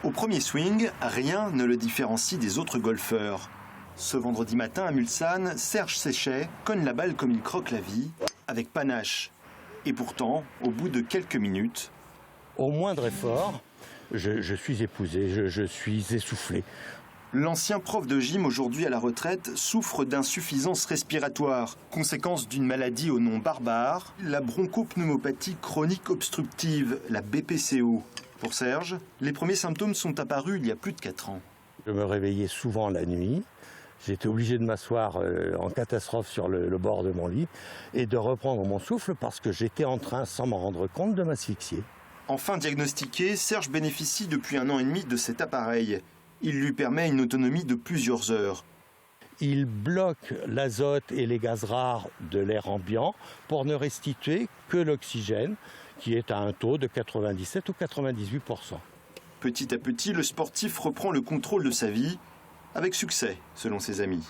Au premier swing, rien ne le différencie des autres golfeurs. Ce vendredi matin à Mulsanne, Serge Séchet cogne la balle comme il croque la vie, avec panache. Et pourtant, au bout de quelques minutes... Au moindre effort, je suis épuisé, je suis essoufflé. L'ancien prof de gym, aujourd'hui à la retraite, souffre d'insuffisance respiratoire, conséquence d'une maladie au nom barbare, la bronchopneumopathie chronique obstructive, la BPCO. Pour Serge, les premiers symptômes sont apparus il y a plus de 4 ans. Je me réveillais souvent la nuit. J'étais obligé de m'asseoir en catastrophe sur le bord de mon lit et de reprendre mon souffle parce que j'étais en train, sans m'en rendre compte, de m'asphyxier. Enfin diagnostiqué, Serge bénéficie depuis 1 an et demi de cet appareil. Il lui permet une autonomie de plusieurs heures. Il bloque l'azote et les gaz rares de l'air ambiant pour ne restituer que l'oxygène, qui est à un taux de 97 ou 98%. Petit à petit, le sportif reprend le contrôle de sa vie, avec succès, selon ses amis.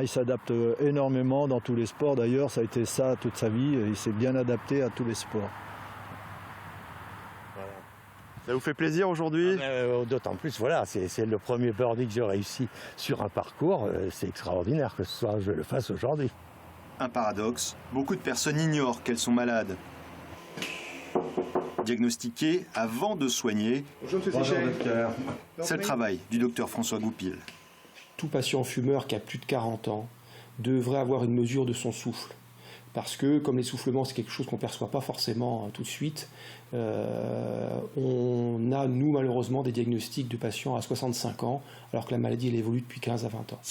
Il s'adapte énormément dans tous les sports. D'ailleurs, ça a été ça toute sa vie. Il s'est bien adapté à tous les sports. Ça vous fait plaisir aujourd'hui? D'autant plus, voilà, c'est le premier birdie que j'ai réussi sur un parcours. C'est extraordinaire que ce soit, je le fasse aujourd'hui. Un paradoxe, beaucoup de personnes ignorent qu'elles sont malades. Diagnostiquer avant de soigner, c'est le travail du docteur François Goupil. Tout patient fumeur qui a plus de 40 ans devrait avoir une mesure de son souffle. Parce que, comme l'essoufflement, c'est quelque chose qu'on ne perçoit pas forcément tout de suite, on a, nous, malheureusement, des diagnostics de patients à 65 ans, alors que la maladie, elle évolue depuis 15 à 20 ans.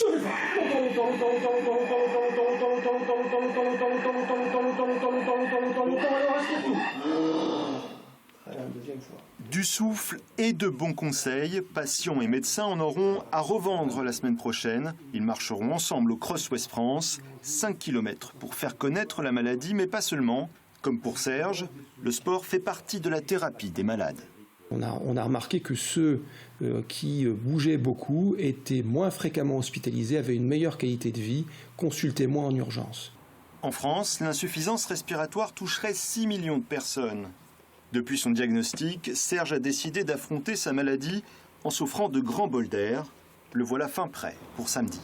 Du souffle et de bons conseils, patients et médecins en auront à revendre la semaine prochaine. Ils marcheront ensemble au Cross Ouest France, 5 km pour faire connaître la maladie, mais pas seulement. Comme pour Serge, le sport fait partie de la thérapie des malades. On a remarqué que ceux qui bougeaient beaucoup étaient moins fréquemment hospitalisés, avaient une meilleure qualité de vie, consultaient moins en urgence. En France, l'insuffisance respiratoire toucherait 6 millions de personnes. Depuis son diagnostic, Serge a décidé d'affronter sa maladie en s'offrant de grands bols d'air. Le voilà fin prêt pour samedi.